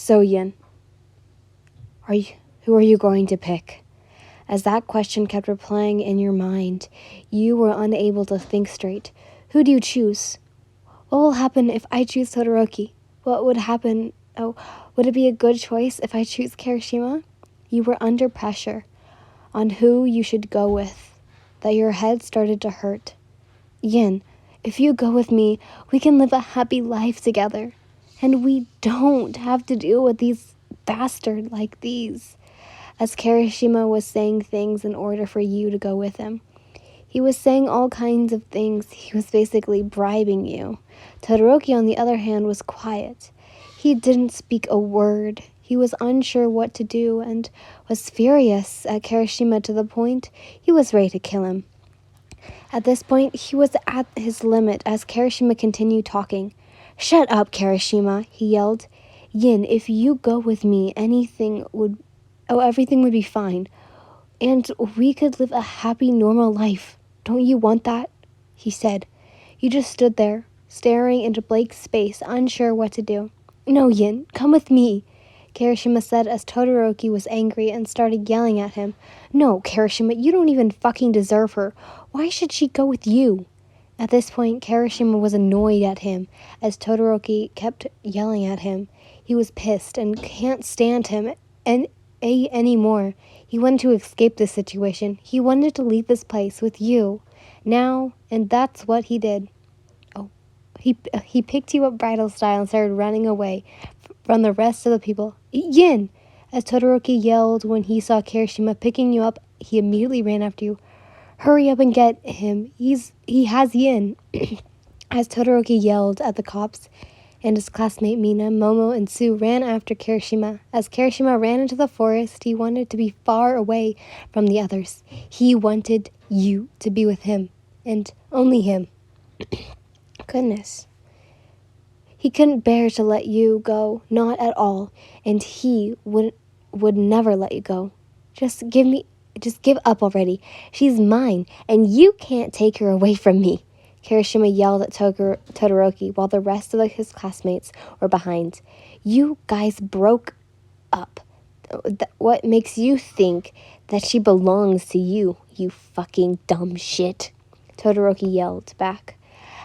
So, Yin, who are you going to pick? As that question kept replaying in your mind, you were unable to think straight. Who do you choose? What will happen if I choose Todoroki? What would happen? Oh, would it be a good choice if I choose Kirishima? You were under pressure on who you should go with, that your head started to hurt. Yin, if you go with me, we can live a happy life together. And we don't have to deal with these bastards like these. As Kirishima was saying things in order for you to go with him. He was saying all kinds of things. He was basically bribing you. Todoroki, on the other hand, was quiet. He didn't speak a word. He was unsure what to do and was furious at Kirishima to the point he was ready to kill him. At this point, he was at his limit as Kirishima continued talking. "Shut up, Kirishima," he yelled. "Yin, if you go with me, everything would be fine. And we could live a happy, normal life. Don't you want that?" he said. You just stood there, staring into blank space, unsure what to do. "No, Yin, come with me," Kirishima said as Todoroki was angry and started yelling at him. "No, Kirishima, you don't even fucking deserve her. Why should she go with you?" At this point, Kirishima was annoyed at him as Todoroki kept yelling at him. He was pissed and can't stand him anymore. He wanted to escape this situation. He wanted to leave this place with you now, and that's what he did. He picked you up bridal style and started running away from the rest of the people. "Yin!" As Todoroki yelled when he saw Kirishima picking you up, he immediately ran after you. "Hurry up and get him. He has Yin." As Todoroki yelled at the cops, and his classmate Mina, Momo, and Sue ran after Kirishima. As Kirishima ran into the forest, he wanted to be far away from the others. He wanted you to be with him, and only him. Goodness. He couldn't bear to let you go, not at all, and he would never let you go. Just give up already. She's mine, and you can't take her away from me," Kirishima yelled at Todoroki while the rest of his classmates were behind. "You guys broke up. What makes you think that she belongs to you, you fucking dumb shit?" Todoroki yelled back.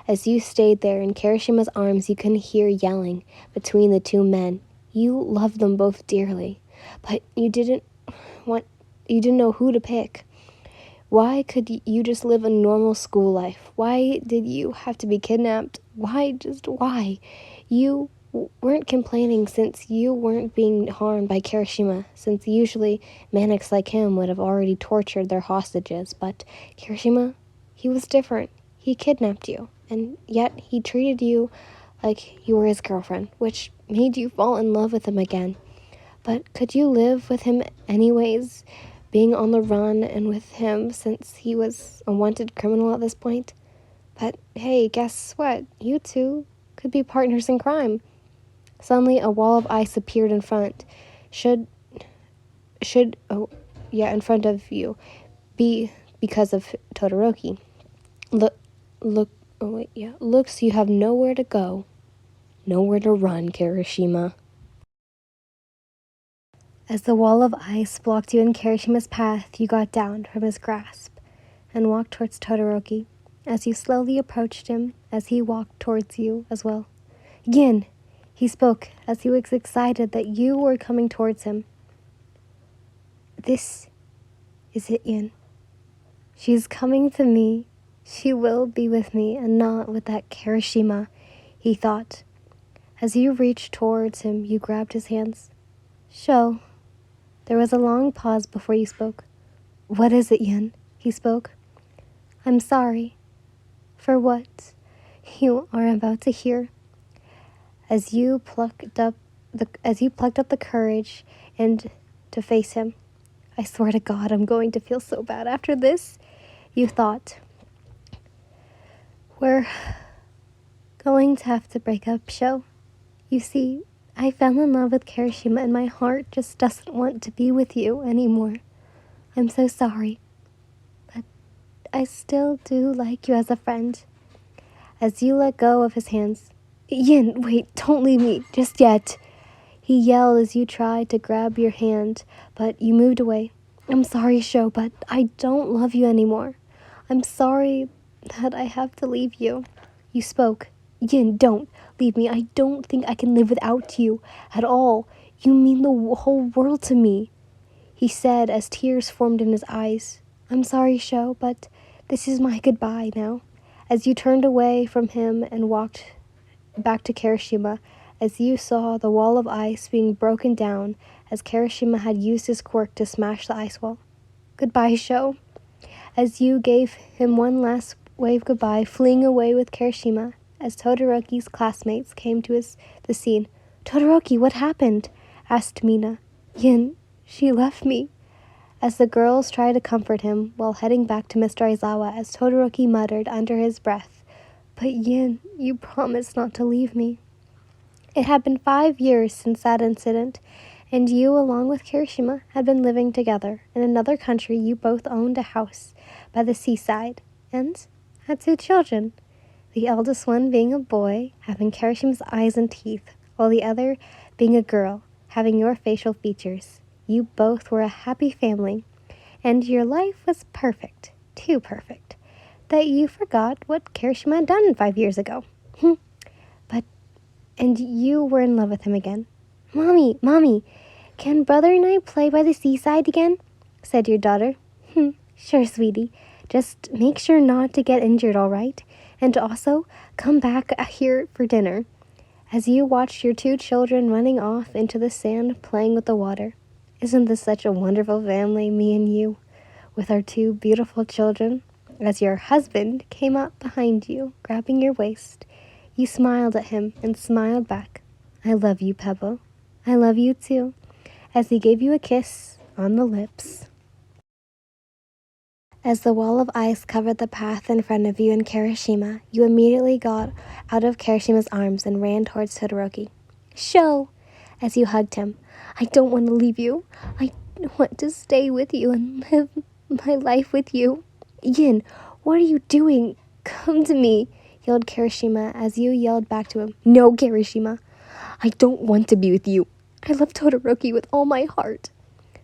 As you stayed there in Kirishima's arms, you couldn't hear yelling between the two men. You loved them both dearly, but you didn't know who to pick. Why could you just live a normal school life? Why did you have to be kidnapped? Why? You weren't complaining since you weren't being harmed by Kirishima, since usually maniacs like him would have already tortured their hostages, but Kirishima, he was different. He kidnapped you, and yet he treated you like you were his girlfriend, which made you fall in love with him again. But could you live with him anyways, being on the run and with him since he was a wanted criminal at this point? But hey, guess what? You two could be partners in crime. Suddenly, a wall of ice appeared in front. In front of you, because of Todoroki. Looks you have nowhere to go, nowhere to run, Kirishima. As the wall of ice blocked you in Kirishima's path, you got down from his grasp and walked towards Todoroki. As you slowly approached him, as he walked towards you as well. "Yin," he spoke as he was excited that you were coming towards him. "This is it, Yin. She's coming to me. She will be with me and not with that Kirishima," he thought. As you reached towards him, you grabbed his hands. "Sho." There was a long pause before you spoke. "What is it, Yin?" he spoke. "I'm sorry for what you are about to hear." As you plucked up the courage and to face him. "I swear to God, I'm going to feel so bad after this," you thought. "We're going to have to break up, Sho. You see, I fell in love with Kirishima and my heart just doesn't want to be with you anymore. I'm so sorry. But I still do like you as a friend." As you let go of his hands. "Yin, wait, don't leave me just yet." He yelled as you tried to grab your hand, but you moved away. I'm sorry, Sho, but I don't love you anymore. I'm sorry that I have to leave you. You spoke. Yin, don't leave me. I don't think I can live without you at all. You mean the whole world to me, he said as tears formed in his eyes. I'm sorry, Sho, but this is my goodbye now. As you turned away from him and walked back to Kirishima, as you saw the wall of ice being broken down as Kirishima had used his quirk to smash the ice wall. Goodbye, Sho. As you gave him one last wave goodbye, fleeing away with Kirishima, as Todoroki's classmates came to the scene. Todoroki, what happened? Asked Mina. Yin, she left me. As the girls tried to comfort him while heading back to Mr. Aizawa, as Todoroki muttered under his breath, But Yin, you promised not to leave me. It had been 5 years since that incident, and you, along with Kirishima, had been living together. In another country, you both owned a house by the seaside and had 2 children, the eldest one being a boy, having Kirishima's eyes and teeth, while the other being a girl, having your facial features. You both were a happy family, and your life was perfect, too perfect, that you forgot what Kirishima had done 5 years ago. And you were in love with him again. Mommy, can brother and I play by the seaside again? Said your daughter. Sure, sweetie. Just make sure not to get injured, all right? And also, come back here for dinner. As you watched your 2 children running off into the sand playing with the water. Isn't this such a wonderful family, me and you, with our 2 beautiful children? As your husband came up behind you, grabbing your waist, you smiled at him and smiled back. I love you, Pebble. I love you too. As he gave you a kiss on the lips. As the wall of ice covered the path in front of you in Kirishima, you immediately got out of Kirishima's arms and ran towards Todoroki. Sho! As you hugged him. I don't want to leave you. I want to stay with you and live my life with you. Yin, what are you doing? Come to me, yelled Kirishima as you yelled back to him. No, Kirishima. I don't want to be with you. I love Todoroki with all my heart.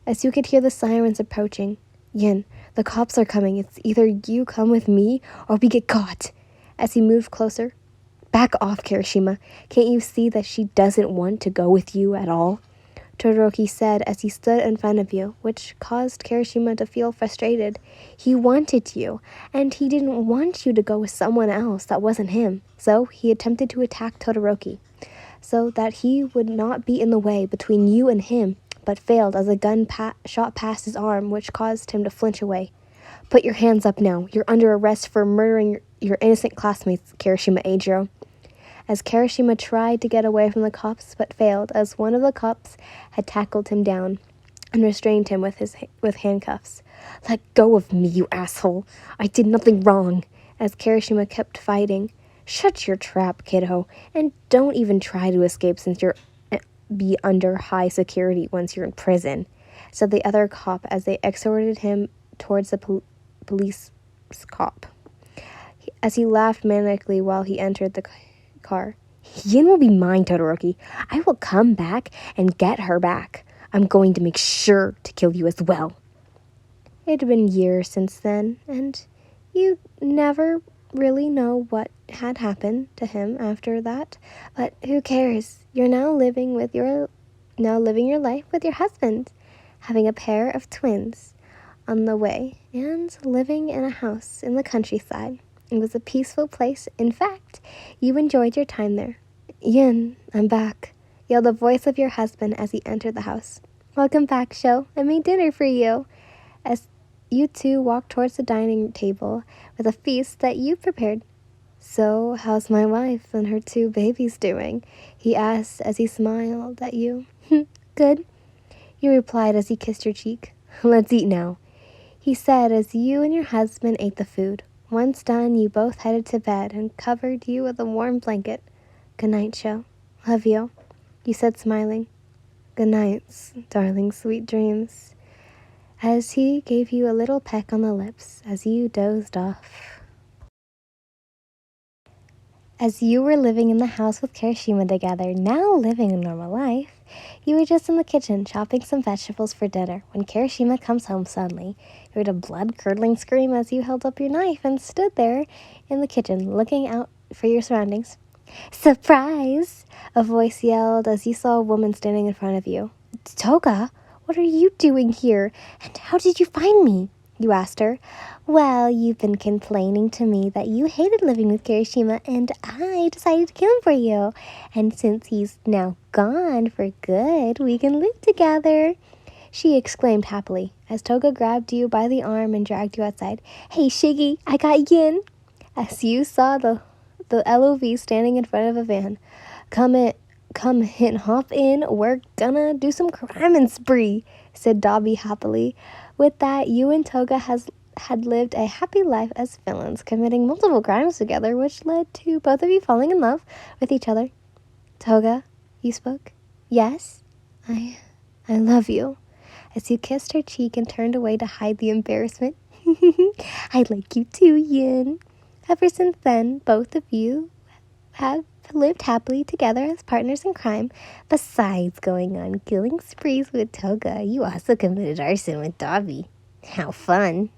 As you could hear the sirens approaching. Yin, the cops are coming. It's either you come with me or we get caught. As he moved closer. Back off, Kirishima. Can't you see that she doesn't want to go with you at all? Todoroki said as he stood in front of you, which caused Kirishima to feel frustrated. He wanted you, and he didn't want you to go with someone else that wasn't him. So he attempted to attack Todoroki, so that he would not be in the way between you and him, but failed as a gun shot past his arm, which caused him to flinch away. Put your hands up now. You're under arrest for murdering your innocent classmates, Kirishima Eijiro. As Kirishima tried to get away from the cops, but failed, as one of the cops had tackled him down and restrained him with handcuffs. Let go of me, you asshole. I did nothing wrong. As Kirishima kept fighting. Shut your trap, kiddo, and don't even try to escape since you're be under high security once you're in prison, said the other cop as they escorted him towards the police cop. As he laughed manically while he entered the car. Yin will be mine, Todoroki. I will come back and get her back. I'm going to make sure to kill you as well. It had been years since then, and you never really know what had happened to him after that. But who cares? You're now living your life with your husband, having a pair of twins on the way, and living in a house in the countryside. It was a peaceful place. In fact, you enjoyed your time there. Yin, I'm back, yelled the voice of your husband as he entered the house. Welcome back, Sho. I made dinner for you. As you two walked towards the dining table with a feast that you prepared. So, how's my wife and her 2 babies doing? He asked as he smiled at you. Good, you replied as he kissed your cheek. Let's eat now, he said as you and your husband ate the food. Once done, you both headed to bed and covered you with a warm blanket. Good night, Sho. Love you, you said, smiling. Good nights, darling, sweet dreams, as he gave you a little peck on the lips as you dozed off. As you were living in the house with Kirishima together, now living a normal life, You were just in the kitchen chopping some vegetables for dinner when Kirishima comes home suddenly. You heard a blood-curdling scream as you held up your knife and stood there in the kitchen looking out for your surroundings. Surprise! A voice yelled as you saw a woman standing in front of you. Toga, what are you doing here? And how did you find me? You asked her. Well, you've been complaining to me that you hated living with Kirishima, and I decided to kill him for you. And since he's now gone for good, we can live together, she exclaimed happily, as Toga grabbed you by the arm and dragged you outside. Hey, Shiggy, I got Yin! As you saw the LOV standing in front of a van. Come and hop in, we're gonna do some crime spree, said Dobby happily. With that, you and Toga had lived a happy life as villains, committing multiple crimes together, which led to both of you falling in love with each other. Toga, you spoke. Yes, I love you. As you kissed her cheek and turned away to hide the embarrassment. I like you too, Yin. Ever since then, both of you have lived happily together as partners in crime. Besides going on killing sprees with Toga, you also committed arson with Dobby. How fun!